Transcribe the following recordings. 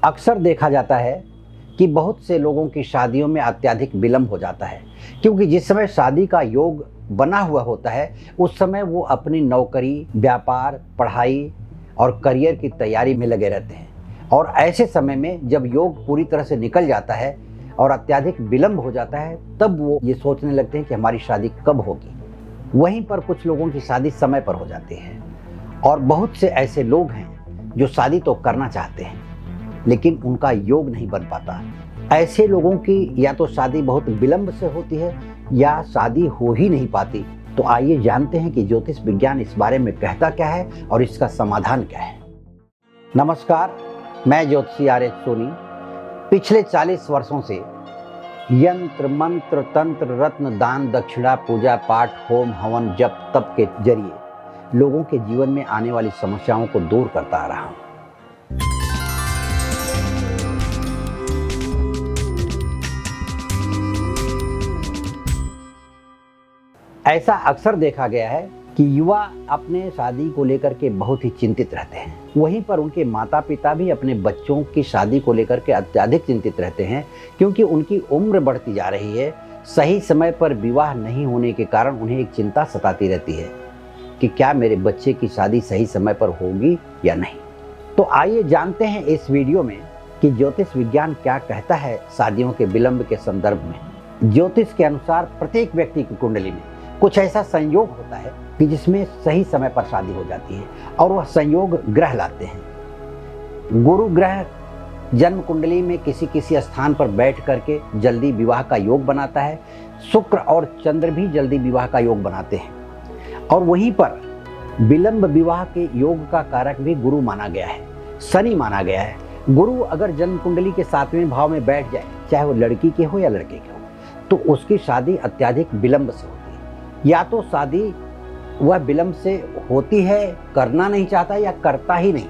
अक्सर देखा जाता है कि बहुत से लोगों की शादियों में अत्यधिक विलंब हो जाता है, क्योंकि जिस समय शादी का योग बना हुआ होता है उस समय वो अपनी नौकरी, व्यापार, पढ़ाई और करियर की तैयारी में लगे रहते हैं। और ऐसे समय में जब योग पूरी तरह से निकल जाता है और अत्यधिक विलंब हो जाता है, तब वो ये सोचने लगते हैं कि हमारी शादी कब होगी। वहीं पर कुछ लोगों की शादी समय पर हो जाती है और बहुत से ऐसे लोग हैं जो शादी तो करना चाहते हैं लेकिन उनका योग नहीं बन पाता। ऐसे लोगों की या तो शादी बहुत विलंब से होती है या शादी हो ही नहीं पाती। तो आइए जानते हैं कि ज्योतिष विज्ञान इस बारे में कहता क्या है और इसका समाधान क्या है। नमस्कार, मैं ज्योतिषी आर.एच. सोनी पिछले 40 वर्षों से यंत्र, मंत्र, तंत्र, रत्न, दान, दक्षिणा, पूजा पाठ, होम हवन, जप तप के जरिए लोगों के जीवन में आने वाली समस्याओं को दूर करता आ रहा हूं। ऐसा अक्सर देखा गया है कि युवा अपने शादी को लेकर के बहुत ही चिंतित रहते हैं, वहीं पर उनके माता पिता भी अपने बच्चों की शादी को लेकर के अत्यधिक चिंतित रहते हैं, क्योंकि उनकी उम्र बढ़ती जा रही है। सही समय पर विवाह नहीं होने के कारण उन्हें एक चिंता सताती रहती है कि क्या मेरे बच्चे की शादी सही समय पर होगी या नहीं। तो आइए जानते हैं इस वीडियो में कि ज्योतिष विज्ञान क्या कहता है शादियों के विलंब के संदर्भ में। ज्योतिष के अनुसार प्रत्येक व्यक्ति की कुंडली में कुछ ऐसा संयोग होता है कि जिसमें सही समय पर शादी हो जाती है और वह संयोग ग्रह लाते हैं। गुरु ग्रह जन्म कुंडली में किसी किसी स्थान पर बैठ करके जल्दी विवाह का योग बनाता है। शुक्र और चंद्र भी जल्दी विवाह का योग बनाते हैं और वहीं पर विलंब विवाह के योग का कारक भी गुरु माना गया है, शनि माना गया है। गुरु अगर जन्म कुंडली के 7वें भाव में बैठ जाए, चाहे वो लड़की के हो या लड़के के हो, तो उसकी शादी अत्यधिक विलंब से होती है। या तो शादी वह विलंब से होती है, करना नहीं चाहता या करता ही नहीं।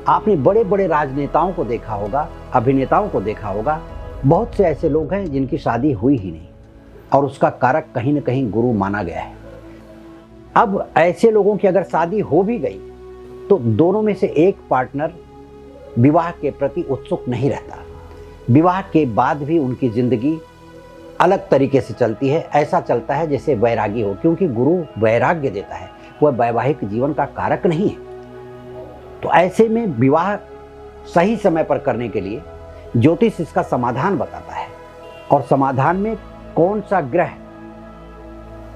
आपने बड़े बड़े राजनेताओं को देखा होगा, अभिनेताओं को देखा होगा, बहुत से ऐसे लोग हैं जिनकी शादी हुई ही नहीं और उसका कारक कहीं न कहीं गुरु माना गया है। अब ऐसे लोगों की अगर शादी हो भी गई तो दोनों में से एक पार्टनर विवाह के प्रति उत्सुक नहीं रहता। विवाह के बाद भी उनकी जिंदगी अलग तरीके से चलती है। ऐसा चलता है जैसे वैरागी हो, क्योंकि गुरु वैराग्य देता है, वह वैवाहिक जीवन का कारक नहीं है। तो ऐसे में विवाह सही समय पर करने के लिए ज्योतिष इसका समाधान बताता है। और समाधान में कौन सा ग्रह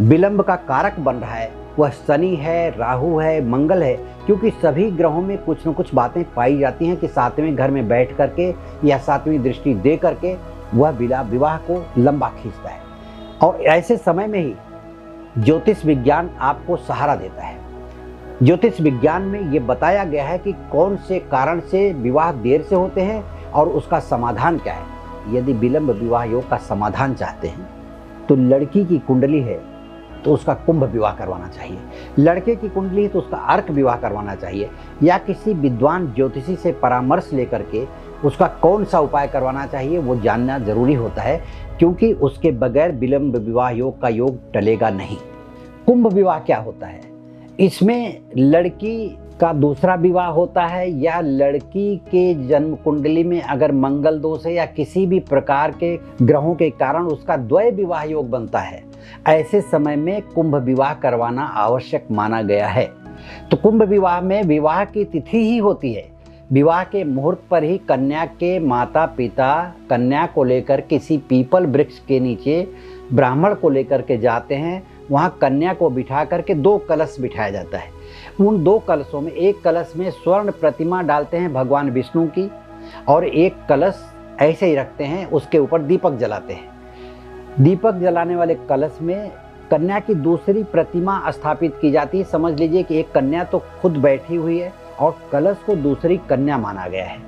विलंब का कारक बन रहा है, वह शनि है, राहु है, मंगल है, क्योंकि सभी ग्रहों में कुछ न कुछ बातें पाई जाती हैं कि 7वें घर में बैठ करके या 7वीं दृष्टि दे करके वह विवाह को लंबा खींचता है। और ऐसे समय में ही ज्योतिष विज्ञान आपको सहारा देता है। ज्योतिष विज्ञान में ये बताया गया है कि कौन से कारण से विवाह देर से होते हैं और उसका समाधान क्या है। यदि विलंब विवाह योग का समाधान चाहते हैं तो लड़की की कुंडली है तो उसका कुंभ विवाह करवाना चाहिए, लड़के की कुंडली है तो उसका अर्क विवाह करवाना चाहिए, या किसी विद्वान ज्योतिषी से परामर्श लेकर के उसका कौन सा उपाय करवाना चाहिए वो जानना जरूरी होता है, क्योंकि उसके बगैर विलंब विवाह योग का योग टलेगा नहीं। कुंभ विवाह क्या होता है? इसमें लड़की का दूसरा विवाह होता है या लड़की के जन्म कुंडली में अगर मंगल दोष है या किसी भी प्रकार के ग्रहों के कारण उसका द्वय विवाह योग बनता है। ऐसे समय में कुंभ विवाह करवाना आवश्यक माना गया है। तो कुंभ विवाह में विवाह की तिथि ही होती है। विवाह के मुहूर्त पर ही कन्या के माता पिता कन्या को लेकर किसी पीपल वृक्ष के नीचे ब्राह्मण को लेकर के जाते हैं। वहाँ कन्या को बिठा करके 2 कलश बिठाया जाता है। उन 2 कलशों में एक कलश में स्वर्ण प्रतिमा डालते हैं भगवान विष्णु की और एक कलश ऐसे ही रखते हैं, उसके ऊपर दीपक जलाते हैं। दीपक जलाने वाले कलश में कन्या की दूसरी प्रतिमा स्थापित की जाती है। समझ लीजिए कि एक कन्या तो खुद बैठी हुई है और कलश को दूसरी कन्या माना गया है।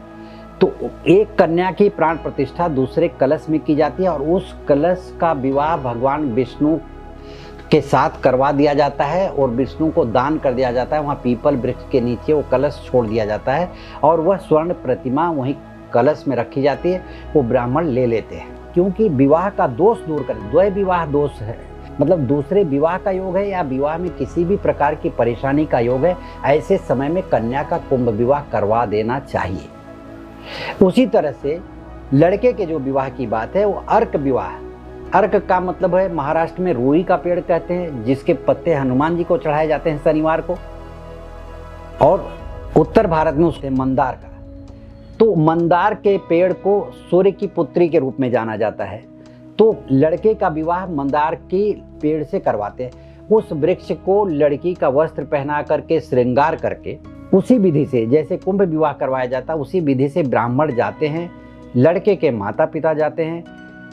तो एक कन्या की प्राण प्रतिष्ठा दूसरे कलश में की जाती है और उस कलश का विवाह भगवान विष्णु के साथ करवा दिया जाता है और विष्णु को दान कर दिया जाता है। वहाँ पीपल वृक्ष के नीचे वो कलश छोड़ दिया जाता है और वह स्वर्ण प्रतिमा वहीं कलश में रखी जाती है। वो ब्राह्मण ले लेते हैं, क्योंकि विवाह का दोष दूर कर, द्वय विवाह दोष है, मतलब दूसरे विवाह का योग है या विवाह में किसी भी प्रकार की परेशानी का योग है। ऐसे समय में कन्या का कुंभ विवाह करवा देना चाहिए। उसी तरह से लड़के के जो विवाह की बात है वो अर्क विवाह। अर्क का मतलब है, महाराष्ट्र में रुई का पेड़ कहते हैं, जिसके पत्ते हनुमान जी को चढ़ाए जाते हैं शनिवार को, और उत्तर भारत में उसके मंदार का। तो मंदार के पेड़ को सूर्य की पुत्री के रूप में जाना जाता है। तो लड़के का विवाह मंदार के पेड़ से करवाते हैं। उस वृक्ष को लड़की का वस्त्र पहना करके श्रृंगार करके उसी विधि से, जैसे कुंभ विवाह करवाया जाता है, उसी विधि से ब्राह्मण जाते हैं, लड़के के माता पिता जाते हैं,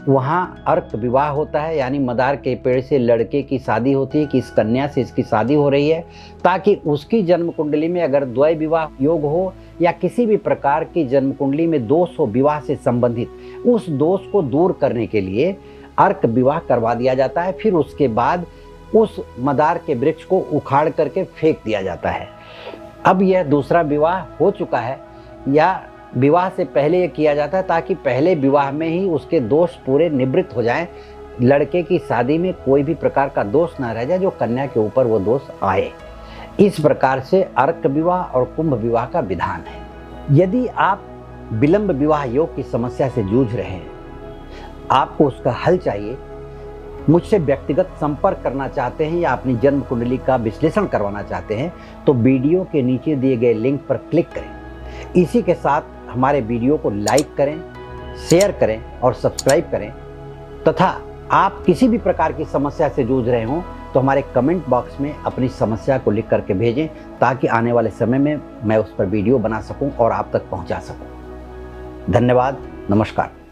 वहाँ अर्क विवाह होता है, यानी मंदार के पेड़ से लड़के की शादी होती है कि इस कन्या से इसकी शादी हो रही है, ताकि उसकी जन्म कुंडली में अगर द्वय विवाह योग हो या किसी भी प्रकार की जन्म कुंडली में दोष हो विवाह से संबंधित, उस दोष को दूर करने के लिए अर्क विवाह करवा दिया जाता है। फिर उसके बाद उस मंदार के वृक्ष को उखाड़ करके फेंक दिया जाता है। अब यह दूसरा विवाह हो चुका है या विवाह से पहले ये किया जाता है, ताकि पहले विवाह में ही उसके दोष पूरे निवृत्त हो जाएं, लड़के की शादी में कोई भी प्रकार का दोष ना रह जाए जो कन्या के ऊपर वो दोष आए। इस प्रकार से अर्क विवाह और कुंभ विवाह का विधान है। यदि आप विलंब विवाह योग की समस्या से जूझ रहे हैं, आपको उसका हल चाहिए, मुझसे व्यक्तिगत संपर्क करना चाहते हैं या अपनी जन्म कुंडली का विश्लेषण करवाना चाहते हैं, तो वीडियो के नीचे दिए गए लिंक पर क्लिक करें। इसी के साथ हमारे वीडियो को लाइक करें, शेयर करें और सब्सक्राइब करें, तथा आप किसी भी प्रकार की समस्या से जूझ रहे हों तो हमारे कमेंट बॉक्स में अपनी समस्या को लिख करके भेजें, ताकि आने वाले समय में मैं उस पर वीडियो बना सकूं और आप तक पहुंचा सकूं। धन्यवाद, नमस्कार।